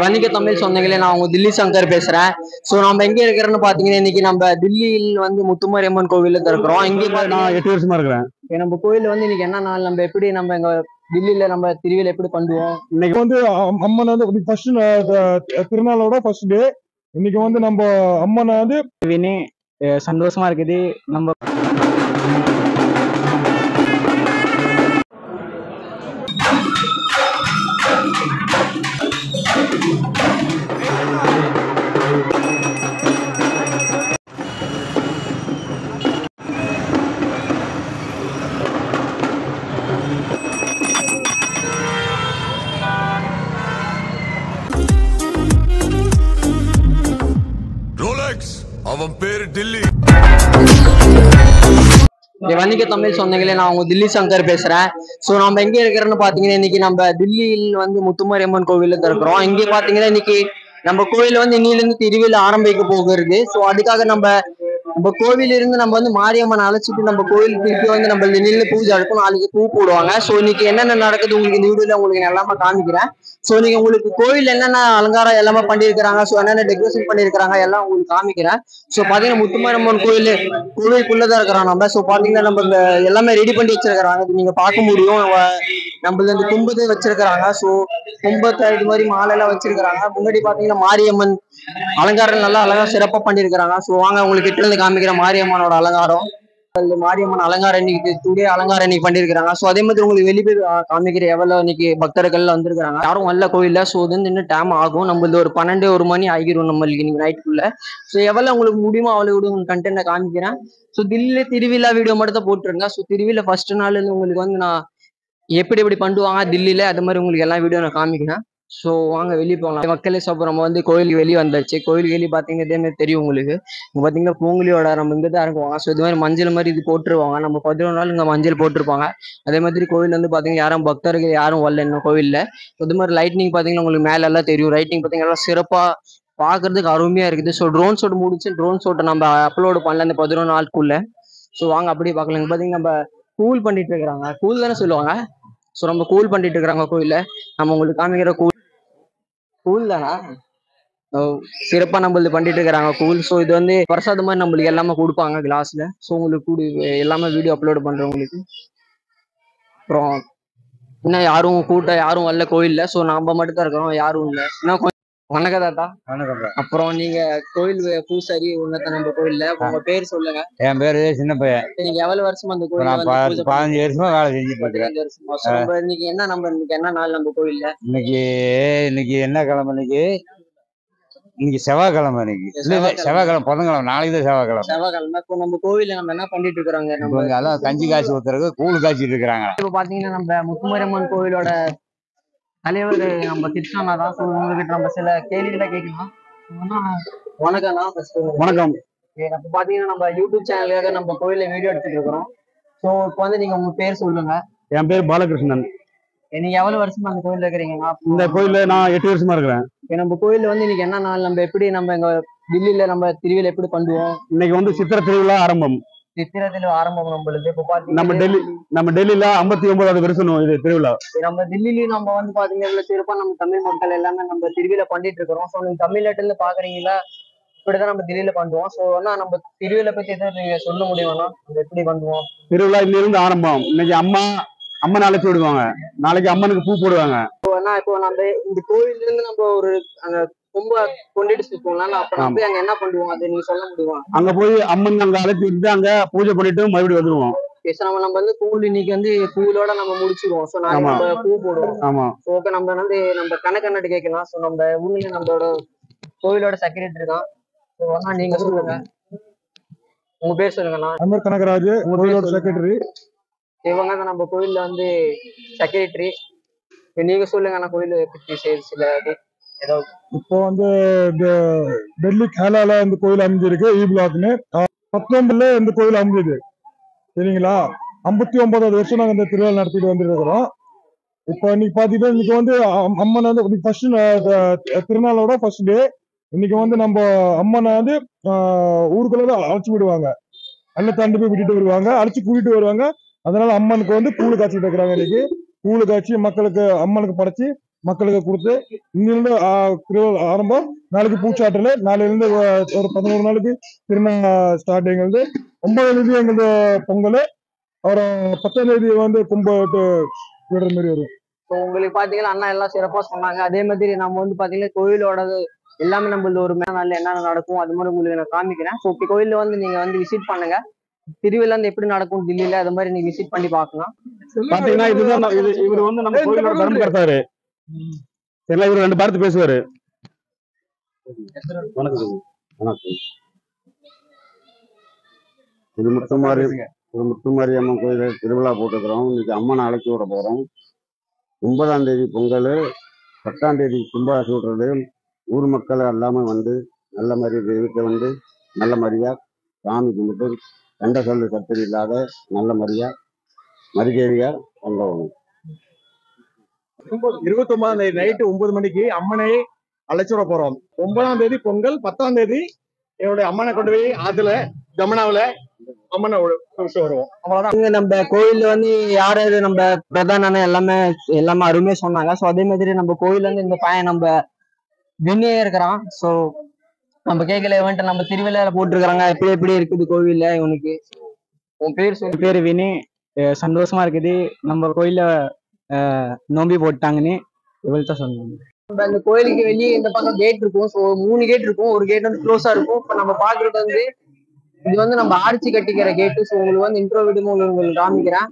வணிக தமிழ் சொந்தங்களே, நான் உங்க தில்லி சங்கர் பேசுறேன். ஸோ நம்ம எங்க இருக்கிறோன்னு பாத்தீங்கன்னா, இன்னைக்கு நம்ம தில்லியில் வந்து முத்துமாரியம்மன் கோவில்ல இருக்கிறோம். இங்கே நான் 8 வருஷமா இருக்கிறேன். நம்ம கோயில் வந்து இன்னைக்கு என்ன நாள், நம்ம எப்படி நம்ம எங்க தில்லியில நம்ம திருவிழா எப்படி பண்ணுவோம். இன்னைக்கு வந்து அம்மன் வந்து ஃபர்ஸ்ட் திருநாளோட ஃபர்ஸ்ட் டே. இன்னைக்கு வந்து நம்ம அம்மனை வந்து சந்தோஷமா இருக்குது. நம்ம அவன் பேரு டில்லி. வணிக தமிழ் சொந்தங்களே, நான் உங்க தில்லி சங்கர் பேசுறேன். ஸோ நம்ம எங்க இருக்கிறோன்னு பாத்தீங்கன்னா, இன்னைக்கு நம்ம தில்லியில் வந்து முத்துமாரியம்மன் கோவில்ல இருக்கிறோம். இங்கே பாத்தீங்கன்னா இன்னைக்கு நம்ம கோயில் வந்து இன்னிலிருந்து திருவிழா ஆரம்பிக்க போகிறது. ஸோ அதுக்காக நம்ம கோவில இருந்து நம்ம வந்து மாரியம்மன் அழைச்சிட்டு நம்ம கோயில் திருப்பி வந்து நம்ம நின்று பூஜை இருக்கும். நாளைக்கு பூ போடுவாங்க. ஸோ இன்னைக்கு என்னென்ன நடக்குது உங்களுக்கு இந்த வீடியோல உங்களுக்கு எல்லாமே காமிக்கிறேன். ஸோ நீங்க உங்களுக்கு கோவில் என்னென்ன அலங்காரம் எல்லாமே பண்ணியிருக்கிறாங்க, ஸோ என்னென்ன டெக்கரேஷன் பண்ணியிருக்கிறாங்க எல்லாம் உங்களுக்கு காமிக்கிறேன். ஸோ பாத்தீங்கன்னா முத்துமாரியம்மன் கோவிலுக்குள்ளதான் இருக்கிறோம் நம்ம. ஸோ பாத்தீங்கன்னா நம்ம இந்த எல்லாமே ரெடி பண்ணி வச்சிருக்கிறாங்க. நீங்க பார்க்க முடியும். நம்ம இந்த கும்பத்தை வச்சிருக்கிறாங்க. ஸோ கும்பத்தை இது மாதிரி மாலை எல்லாம் வச்சிருக்கிறாங்க. முன்னாடி பாத்தீங்கன்னா மாரியம்மன் அலங்காரம் நல்லா அழகா சிறப்பா பண்ணிருக்கிறாங்க. ஸோ வாங்க உங்களுக்கு கிட்ட இருந்து காமிக்கிற மாரியம்மனோட அலங்காரம். மாரியம்மன் அலங்காரம் இன்னைக்கு டுடே அலங்காரம் இன்னைக்கு பண்ணிருக்காங்க. ஸோ அதே மாதிரி உங்களுக்கு வெளியே காமிக்கிற எவ்வளவு இன்னைக்கு பக்தர்கள் வந்திருக்காங்க. யாரும் வரல கோயில்ல. ஸோ இது வந்து இன்னும் டைம் ஆகும். நம்மளது ஒரு 12 மணி ஆகிரும் நம்மளுக்கு இன்னைக்கு நைட்டுக்குள்ள. ஸோ எவ்வளவு உங்களுக்கு முடியுமோ அவ்வளவு விட கண்டென்ட் காமிக்கிறேன். ஸோ தில்லியில திருவிழா வீடியோ மட்டும் தான் போட்டுருங்க. ஸோ திருவிழா ஃபர்ஸ்ட் நாள் உங்களுக்கு வந்து நான் எப்படி பண்ணுவாங்க தில்லியில அது மாதிரி உங்களுக்கு எல்லா வீடியோ நான் காமிக்கிறேன். ஸோ வாங்க வெளியே போகலாம் மக்களே. ஸோ நம்ம வந்து கோயிலுக்கு வெளியே வந்தாச்சு. கோயிலுக்கு வெளியே பார்த்தீங்கன்னா இதே மாதிரி தெரியும் உங்களுக்கு. இங்கே பார்த்தீங்கன்னா பொங்கலியோட நம்ம இங்கே தான் இருக்குவாங்க. ஸோ இது மாதிரி மஞ்சள் மாதிரி இது போட்டுருவாங்க. நம்ம 11 நாள் இங்கே மஞ்சள் போட்டிருப்பாங்க. அதே மாதிரி கோவில் வந்து பார்த்தீங்கன்னா யாரும் பக்தர்கள் யாரும் வரல இன்னும் கோவிலில். இது மாதிரி லைட்னிங் பார்த்தீங்கன்னா உங்களுக்கு மேலே எல்லாம் தெரியும். லைட்டிங் பார்த்தீங்கன்னா சிறப்பாக பார்க்கறதுக்கு அருமையா இருக்குது. ஸோ ட்ரோன் ஷோட் முடிச்சு ட்ரோன் ஷோட்டை நம்ம அப்லோடு பண்ணல இந்த 11 நாளுக்குள்ள. ஸோ வாங்க அப்படியே பார்க்கலாம். இங்கே பார்த்தீங்கன்னா நம்ம கூல் பண்ணிட்டு இருக்கிறாங்க. கூல் தானே சொல்லுவாங்க. ஸோ நம்ம கூல் பண்ணிட்டு இருக்கிறாங்க கோயில. நம்ம உங்களுக்கு காமிக்கிற கூல் தானா சிறப்பா நம்மளது பண்ணிட்டு இருக்கிறாங்க கூல். ஸோ இது வந்து பிரசாதம் மாதிரி நம்மளுக்கு எல்லாமே கொடுப்பாங்க கிளாஸ்ல. ஸோ உங்களுக்கு எல்லாமே வீடியோ அப்லோடு பண்றேன் உங்களுக்கு. அப்புறம் இன்னும் யாரும் வரல கோயில்ல. ஸோ நம்ம மட்டும் தான் இருக்கிறோம், யாரும் இல்லை. இன்னும் வணக்கம் தாத்தா. அப்புறம் நீங்க கோயில் பூசாரி உன்னத நம்ம கோயில்ல உங்க பேர் சொல்லுங்க. என் பேரு சின்ன பையன். நீங்க எவ்வளவு வருஷமா அந்த கோயில் 15 வருஷமா வேலை செஞ்சுட்டு இருக்கேன். இன்னைக்கு என்ன இன்னைக்கு என்ன நாள் நம்ம கோயில்ல? இன்னைக்கு என்ன கிழமை? இன்னைக்கு செவ்வாய்க்கிழமை. செவ்வாய்க்கிழமை புதன்கிழமை. நாளைக்கு தான் செவ்வாய்க்கிழமை. இப்போ நம்ம கோயில்ல நம்ம என்ன பண்ணிட்டு இருக்கிறாங்க, நம்ம அதான் கஞ்சி காய்ச்சி ஊத்துறதுக்கு கூழ் காய்ச்சிட்டு இருக்கிறாங்க. இப்போ பாத்தீங்கன்னா நம்ம முத்துமாரியம்மன் கோயிலோட தலைவர் நம்ம கிருஷ்ணா தான். ஸோ உங்ககிட்ட நம்ம சில கேள்விகளை கேட்கலாம். வணக்கம்ண்ணா. வணக்கம். இப்போ பாத்தீங்கன்னா நம்ம யூடியூப் சேனலுக்காக நம்ம கோயில வீடியோ எடுத்துட்டு இருக்கிறோம். ஸோ இப்போ வந்து நீங்க உங்க பேர் சொல்லுங்க. என் பேர் பாலகிருஷ்ணன். நீங்க எவ்வளவு வருஷமா அந்த கோயில்ல இருக்கிறீங்க? இந்த கோயில்ல நான் 8 வருஷமா இருக்கிறேன். நம்ம கோயில்ல வந்து இன்னைக்கு என்ன நாள், நம்ம எப்படி நம்ம எங்க தில்லியில நம்ம திருவிழா எப்படி பண்ணுவோம். இன்னைக்கு வந்து சித்திரை திருவிழா ஆரம்பம். சித்திரத்தில் ஆரம்பம் நம்மளுக்கு. இப்போ பாத்தீங்கன்னா நம்ம டெல்லியில 59வது வருஷம் இது திருவிழா. நம்ம தில்லியிலயும் நம்ம வந்து பாத்தீங்கன்னா சிறப்பா நம்ம தமிழ் மக்கள் எல்லாமே நம்ம திருவிழா பண்ணிட்டு இருக்கிறோம். ஸோ நீங்க தமிழ்நாட்டுல பாக்குறீங்களா, இப்படிதான் நம்ம தில்லியில பண்ணுவோம். ஸோ ஆனா நம்ம திருவிழா பத்தி எதாவது நீங்க சொல்ல முடியும்னா நம்ம எப்படி பண்ணுவோம்? திருவிழா இன்னில இருந்து ஆரம்பம். இன்னைக்கு அம்மன் அழைச்சி விடுவாங்க. நாளைக்கு அம்மனுக்கு பூ போடுவாங்க. இப்போ நம்ம இந்த கோயில்ல இருந்து நம்ம ஒரு அங்க ரொம்ப கொண்டுட்டு போகலாம். அப்ப நம்ம அங்க என்ன பண்ணுவோம் அது நீங்க சொல்ல முடியுமா? அங்க போய் அம்மன் அங்க அழைச்சி விட்டு அங்க பூஜை பண்ணிட்டு மறுபடியும் வந்துருவோம். நம்ம வந்து பூல் இன்னைக்கு வந்து பூலோட நம்ம முடிச்சிருவோம். ஸோ நம்ம பூ போடுவோம். ஆமா. ஓகே. நம்ம வந்து நம்ம கணக்கண்ணட்டு கேட்கலாம். ஸோ நம்ம ஊர்ல நம்மளோட கோயிலோட செக்ரட்டரி தான். ஸோ ஆனா நீங்க சொல்லுங்க, உங்க பேர் சொல்லுங்கண்ணா. அமர் கனகராஜ் கோயிலோட செக்ரட்டரி. இவங்க தான் நம்ம கோயில்ல வந்து செக்ரட்டரி. நீங்க சொல்லுங்கண்ணா கோயில பத்தி சில ஏதாவது. இப்போ வந்து டெல்லி கேலால இந்த கோயில் அமைஞ்சிருக்கு. இ பிளாக்னு 19ல இந்த கோயில் அமைஞ்சது. சரிங்களா? 59வது வருஷம் நாங்க இந்த திருவிழா நடத்திட்டு வந்துருக்கிறோம். இப்போ இன்னைக்கு பாத்தீங்கன்னா இன்னைக்கு வந்து அம்மன் வந்து ஃபர்ஸ்ட் திருநாளோட ஃபர்ஸ்ட் டே. இன்னைக்கு வந்து நம்ம அம்மனை வந்து ஊருக்குள்ள அழைச்சி விடுவாங்க. நல்லா தாண்டி போய் விட்டுட்டு வருவாங்க, அழைச்சி கூட்டிட்டு வருவாங்க. அதனால அம்மனுக்கு வந்து கூழு காய்ச்சிட்டு இருக்கிறாங்க. இன்னைக்கு கூழு காய்ச்சி மக்களுக்கு அம்மனுக்கு படைச்சி மக்களுக்கு கொடுத்து இன்னிலிருந்து திருவிழா ஆரம்பம். நாளைக்கு பூச்சாட்டல், நாளையிலிருந்து ஒரு 11 நாளைக்கு திரும்ப ஸ்டார்டிங் வந்து 9ஆம் தேதி எங்களது பொங்கல், அப்புறம் 10ஆம் தேதி வந்து கும்பிட்டு விடுற மாதிரி வரும். ஸோ உங்களுக்கு பாத்தீங்கன்னா அண்ணா எல்லாம் சிறப்பா சொன்னாங்க. அதே மாதிரி நம்ம வந்து பாத்தீங்கன்னா கோயிலோடது எல்லாமே நம்மளது ஒரு நாள்ல என்னென்ன நடக்கும் அது மாதிரி உங்களுக்கு நான் காமிக்கிறேன். ஸோ கோயில்ல வந்து நீங்க வந்து விசிட் பண்ணுங்க. திருவிழா வந்து எப்படி நடக்கும் டெல்லியில, அது மாதிரி நீங்க விசிட் பண்ணி பார்க்கலாம். பாத்தீங்கன்னா இதுதான் இவர் வந்து நம்ம கோயிலோட தர்மகர்த்தாரு. சரிங்களா, இவர் 2 வார்த்தை பேசுவாரு. வணக்கம். இது முத்துமாரி அம்மன் கோயில திருவிழா போட்டுக்கிறோம். இன்னைக்கு அம்மனை அழைச்சி விட போறோம். 9ஆம் தேதி பொங்கல், 10ஆம் தேதி கும்பாசி விடுறது. ஊர் மக்கள் எல்லாமே வந்து நல்ல மாதிரி வீட்டில் வந்து நல்ல மாதிரியா சாமி கும்பிட்டு கண்ட சொல்லு கத்தரி இல்லாத நல்ல மாதிரியா மரியாதையா கொண்டாடணும். 29ஆம் தேதி நைட்டு 9 மணிக்கு அம்மனை அழைச்சி விட போறோம். 9ஆம் தேதி பொங்கல், 10ஆம் தேதி என்னுடைய அம்மனை கொண்டு போய் ஆத்துல ஜமுனாவில அம்மனை வருவோம். அவ்வளவுதான். நம்ம கோயில்ல வந்து யாரு நம்ம பிரதான எல்லாமே அருமையா சொன்னாங்க. ஸோ அதே மாதிரி நம்ம கோயில்ல இருந்து இந்த பையன் நம்ம வினியே இருக்கிறான். ஸோ நம்ம கேட்கல இவன்ட்டு நம்ம திருவிழால போட்டிருக்கிறாங்க. எப்படி இருக்குது கோவில்ல இவனுக்கு. உன் பேர் சொல்லு. பேர் வினி. சந்தோஷமா இருக்குது. நம்ம கோயில நோம்பி போட்டாங்கன்னு இவள்கிட்ட சொன்னாங்க. நம்ம இந்த கோயிலுக்கு வெளியே இந்த பக்கம் கேட் இருக்கும். ஸோ 3 கேட் இருக்கும். ஒரு கேட் வந்து க்ளோஸா இருக்கும். இப்போ நம்ம பாக்குறது வந்து இது வந்து நம்ம ஆர்ச்சி கட்டிக்கிற கேட்டு. ஸோ உங்களுக்கு வந்து இன்ட்ரோ விடுமோ உங்களுக்கு காமிக்கிறேன்.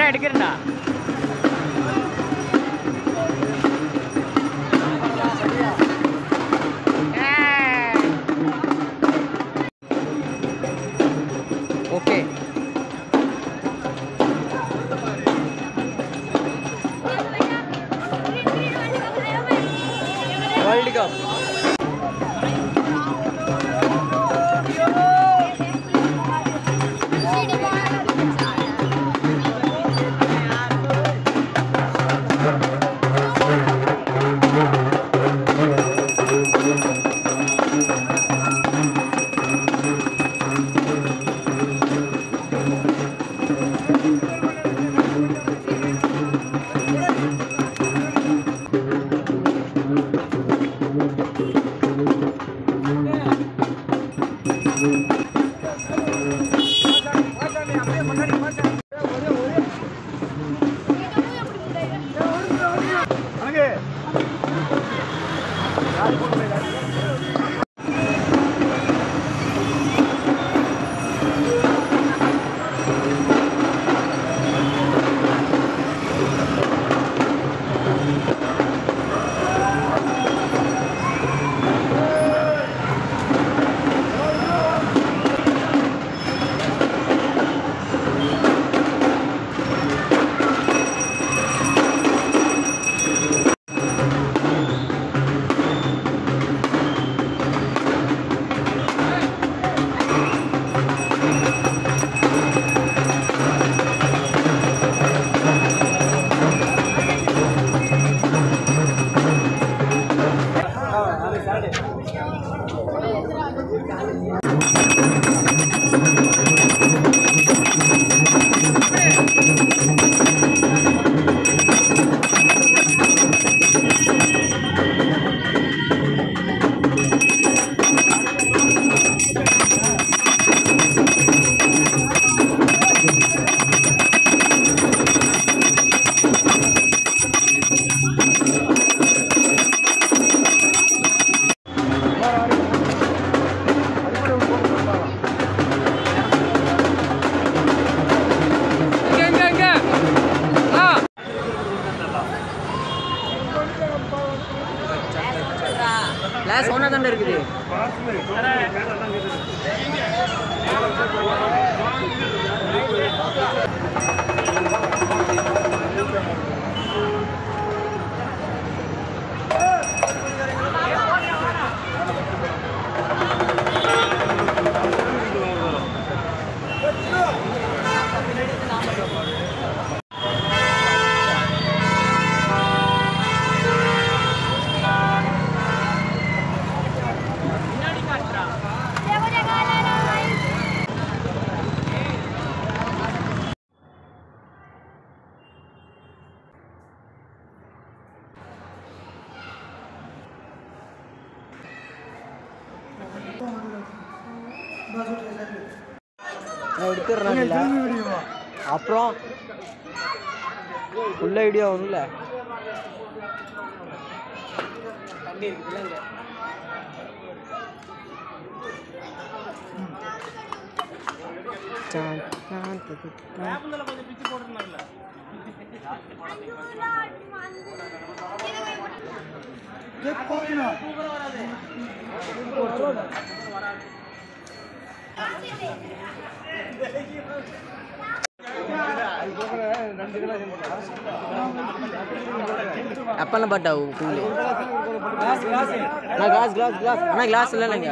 எடுக்கிறேன்டா. ஓகே வேர்ல்ட் கப் கிளாஸ் ஒன்னா தானே இருக்குது. எடுத்துடுறாங்க. அப்புறம் உள்ள வீடியோ ஒன்றும் அப்பெல்லாம் பாட்டா கூலி கிளாஸ் கிளாஸ் கிளாஸ் அண்ணா கிளாஸ் இல்லைங்க.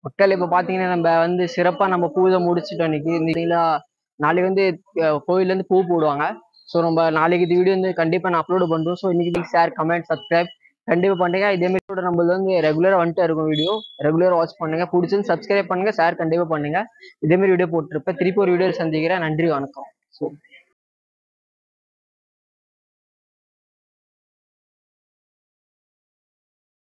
மக்கள் இப்ப பாத்தீங்கன்னா நம்ம வந்து சிறப்பா நம்ம பூஜை முடிச்சுட்டோம் இன்னைக்கு. நாளைக்கு வந்து கோயில்ல இருந்து பூ போடுவாங்க. ஸோ நம்ம நாளைக்கு இந்த வீடியோ வந்து கண்டிப்பா நான் அப்லோட் பண்றோம். ஸோ இன்னைக்கு ஷேர் கமெண்ட் சப்ஸ்கிரைப் கண்டிப்பா பண்ணுங்க. இதே மாதிரி நம்மள வந்து ரெகுலரா வந்துட்டு இருக்கும் வீடியோ ரெகுலரா வாட்ச் பண்ணுங்க. பிடிச்சது சப்ஸ்கிரைப் பண்ணுங்க, ஷேர் கண்டிப்பா பண்ணுங்க. இதே மாதிரி வீடியோ போட்டுருப்பேன். திருப்பி ஒரு வீடியோ சந்திக்கிறேன். நன்றி, வணக்கம்.